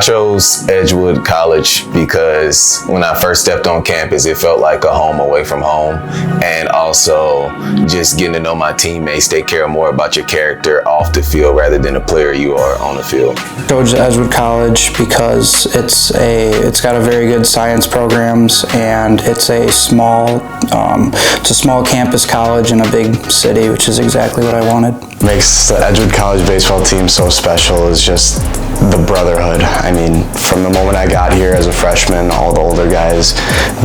chose Edgewood College because when I first stepped on campus, it felt like a home away from home. And also just getting to know my teammates, they care more about your character off the field rather than the player you are on the field. Chose Edgewood College because it's got a very good science programs, and it's a small campus college in a big city, which is exactly what I wanted. Makes the Edgewood College baseball team so special is just the brotherhood. I mean, from the moment I got here as a freshman, all the older guys,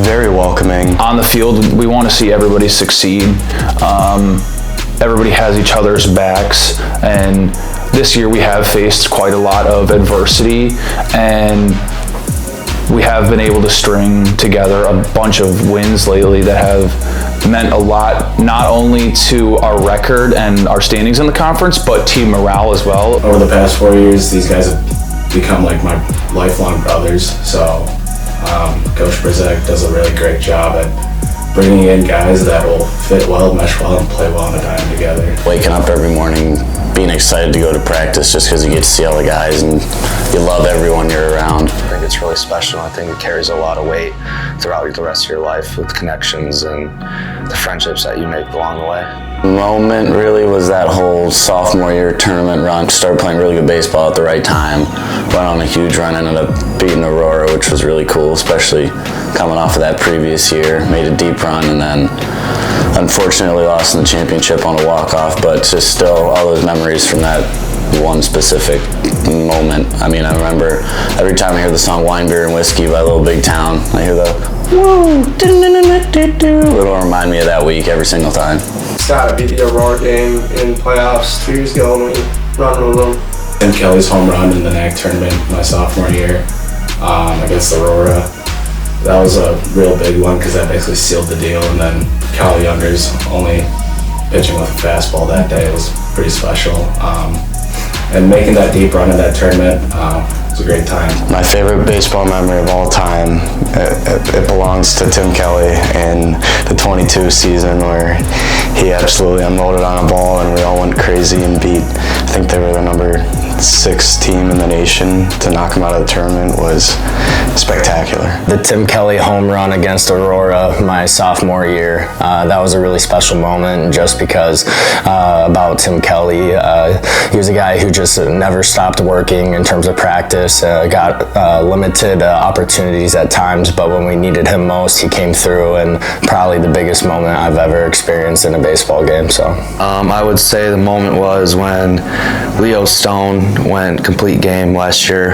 very welcoming. On the field, we want to see everybody succeed. Everybody has each other's backs, and this year we have faced quite a lot of adversity, and we have been able to string together a bunch of wins lately that have meant a lot, not only to our record and our standings in the conference, but team morale as well. Over the past 4 years, these guys have become like my lifelong brothers. So Coach Brzek does a really great job at bringing in guys that will fit well, mesh well, and play well on a dime together. Waking up every morning, being excited to go to practice just because you get to see all the guys and you love everyone you're around. I think it's really special. I think it carries a lot of weight throughout the rest of your life with connections and the friendships that you make along the way. The moment really was that whole sophomore year tournament run. Started playing really good baseball at the right time. Went on a huge run, ended up beating Aurora, which was really cool, especially coming off of that previous year. Made a deep run and then unfortunately lost in the championship on a walk-off, but just still all those memories from that one specific moment. I mean, I remember every time I hear the song Wine, Beer, and Whiskey by Little Big Town, I hear the woo, it'll remind me of that week every single time. Scott, I beat the Aurora game in playoffs 2 years ago when we run with them. And Kelly's home run in the NAC tournament my sophomore year against Aurora. That was a real big one because that basically sealed the deal. And then Kyle Younger's only pitching with a fastball that day was pretty special. And making that deep run in that tournament was a great time. My favorite baseball memory of all time, it belongs to Tim Kelly in the 22 season where he absolutely unloaded on a ball and we all went crazy and beat, I think they were the number 6 team in the nation. To knock him out of the tournament was spectacular. The Tim Kelly home run against Aurora my sophomore year, that was a really special moment just because about Tim Kelly. He was a guy who just never stopped working in terms of practice, got limited opportunities at times, but when we needed him most, he came through, and probably the biggest moment I've ever experienced in a baseball game. So I would say the moment was when Leo Stone went complete game last year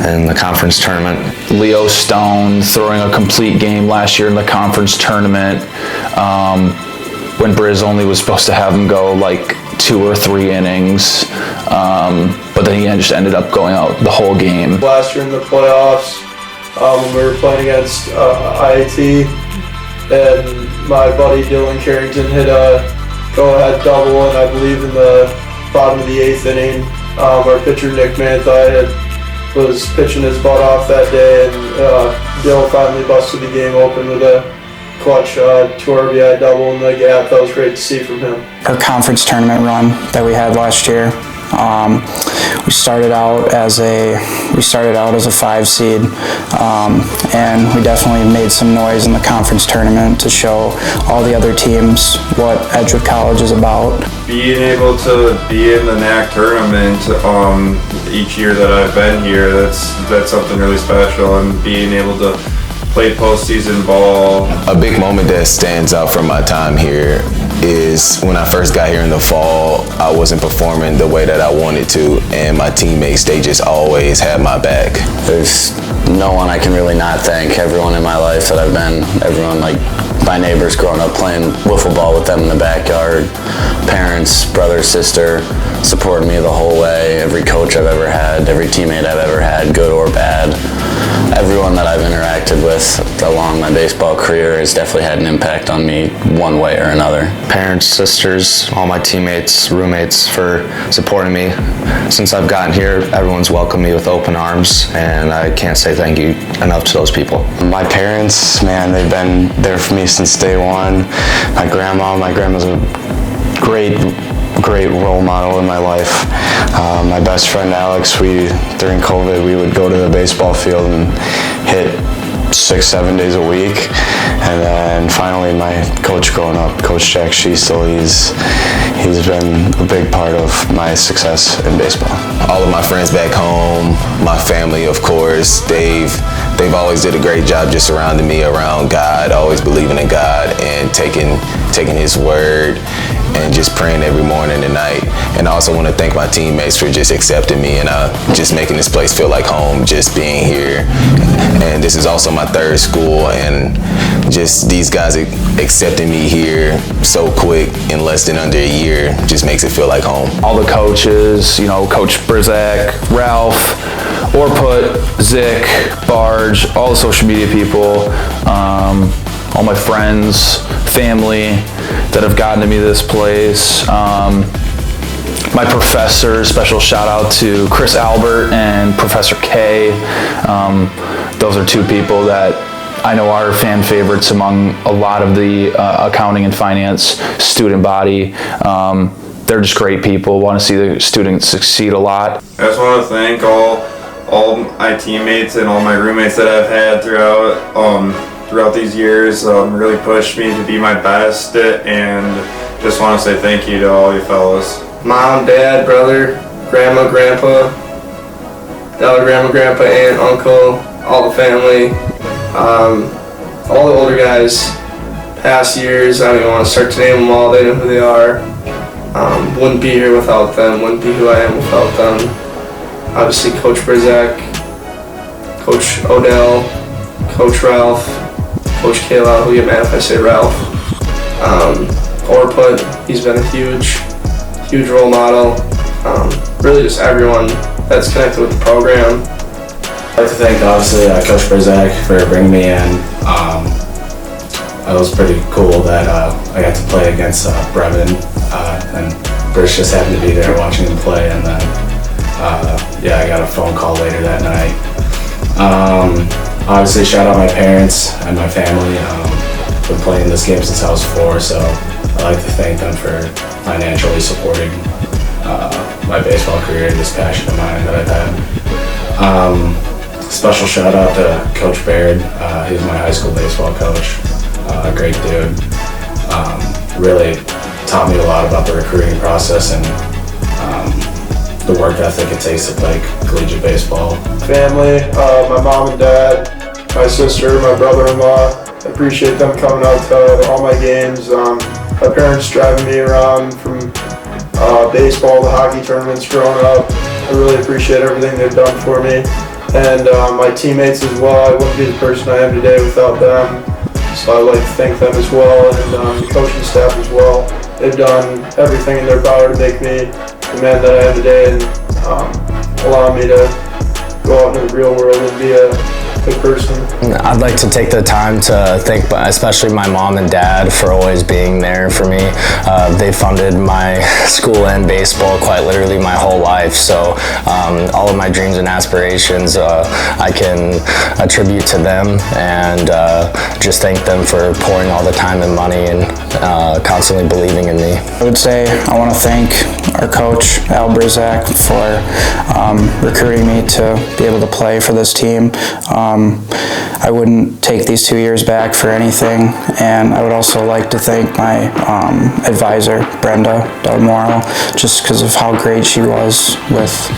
in the conference tournament. Leo Stone throwing a complete game last year in the conference tournament when Briz only was supposed to have him go like 2 or 3 innings, but then he just ended up going out the whole game. Last year in the playoffs, when we were playing against IAT, and my buddy Dylan Carrington hit a go-ahead double, and I believe in the bottom of the 8th inning, our pitcher Nick Mantha was pitching his butt off that day, and Dill finally busted the game open with a clutch 2 RBI double in the gap. That was great to see from him. Our conference tournament run that we had last year, we started out as a 5 seed, and we definitely made some noise in the conference tournament to show all the other teams what Edgewood College is about. Being able to be in the NAC tournament each year that I've been here, that's something really special, and being able to play postseason ball. A big moment that stands out from my time here is when I first got here in the fall, I wasn't performing the way that I wanted to, and my teammates, they just always had my back. There's no one I can really not thank. Everyone in my life that I've been, everyone like my neighbors growing up playing wiffle ball with them in the backyard, parents, brother, sister, supporting me the whole way, every coach I've ever had, every teammate I've ever had, good or bad. Everyone that I've interacted with along my baseball career has definitely had an impact on me one way or another. Parents, sisters, all my teammates, roommates for supporting me. Since I've gotten here, everyone's welcomed me with open arms, and I can't say thank you enough to those people. My parents, man, they've been there for me since day one. My grandma's a great great role model in my life. My best friend Alex, during COVID, we would go to the baseball field and hit 6-7 days a week. And then finally my coach growing up, Coach Jack Schiestel, he's been a big part of my success in baseball. All of my friends back home, my family, of course, they've always did a great job just surrounding me around God, always believing in God and taking His word and just praying every morning and night. And I also want to thank my teammates for just accepting me and just making this place feel like home, just being here. And this is also my third school, and just these guys accepting me here so quick in less than under a year just makes it feel like home. All the coaches, Coach Brzak, Ralph, Orput, Zick, Barge, all the social media people, all my friends, family that have gotten to me this place. My professors, special shout out to Chris Albert and Professor K. Those are two people that I know are fan favorites among a lot of the accounting and finance student body. They're just great people, want to see the students succeed a lot. I just want to thank all my teammates and all my roommates that I've had throughout these years. Really pushed me to be my best, and just want to say thank you to all you fellas. Mom, Dad, brother, Grandma, Grandpa, Della, Grandma, Grandpa, Aunt, Uncle, all the family, all the older guys, past years. I don't even want to start to name them all. They know who they are. Wouldn't be here without them. Wouldn't be who I am without them. Obviously, Coach Brzak, Coach Odell, Coach Ralph, Coach Kayla. He'll get mad if I say Ralph. Orput, he's been a huge role model. Really just everyone that's connected with the program. I'd like to thank, obviously, Coach Brzak for bringing me in. It was pretty cool that I got to play against Brevin, and Bruce just happened to be there watching him play, and then I got a phone call later that night. Obviously, shout out my parents and my family. Been playing this game since I was 4, so I'd like to thank them for financially supporting my baseball career and this passion of mine that I've had. Special shout out to Coach Baird. He was my high school baseball coach. Great dude. Really taught me a lot about the recruiting process and the work ethic it takes to play collegiate baseball. Family, my mom and dad, my sister, my brother-in-law. I appreciate them coming out to all my games. My parents driving me around from baseball to hockey tournaments growing up. I really appreciate everything they've done for me. And my teammates as well. I wouldn't be the person I am today without them. So I'd like to thank them as well, and the coaching staff as well. They've done everything in their power to make me the man that I am today, and allow me to go out into the real world and be a good person. I'd like to take the time to thank especially my mom and dad for always being there for me. They funded my school and baseball quite literally my whole life, so all of my dreams and aspirations I can attribute to them, and just thank them for pouring all the time and money and constantly believing in me. I would say I want to thank our coach, Al Brzak, for recruiting me to be able to play for this team. I wouldn't take these 2 years back for anything, and I would also like to thank my advisor, Brenda Del Moro, just because of how great she was with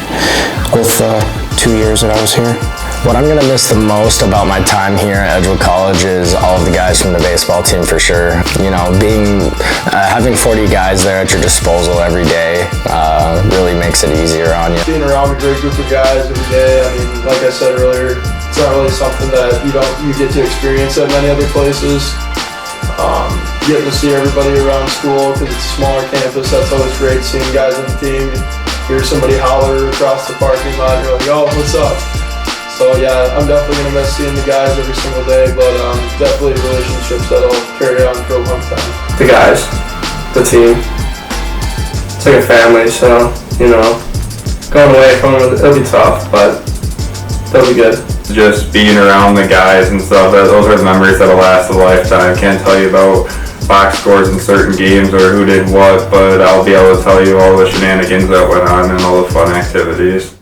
the 2 years that I was here. What I'm going to miss the most about my time here at Edgewood College is all of the guys from the baseball team, for sure. Having 40 guys there at your disposal every day really makes it easier on you. Being around a great group of guys every day, I mean, like I said earlier, it's not really something that you get to experience at many other places. Getting to see everybody around school because it's a smaller campus, that's always great, seeing guys on the team. Hear somebody holler across the parking lot, you're like, oh, what's up? So yeah, I'm definitely going to miss seeing the guys every single day, but definitely relationships that'll carry on for a long time. The guys, the team, it's like a family, so, going away from them, it'll be tough, but it'll be good. Just being around the guys and stuff, those are the memories that'll last a lifetime. Can't tell you about box scores in certain games or who did what, but I'll be able to tell you all the shenanigans that went on and all the fun activities.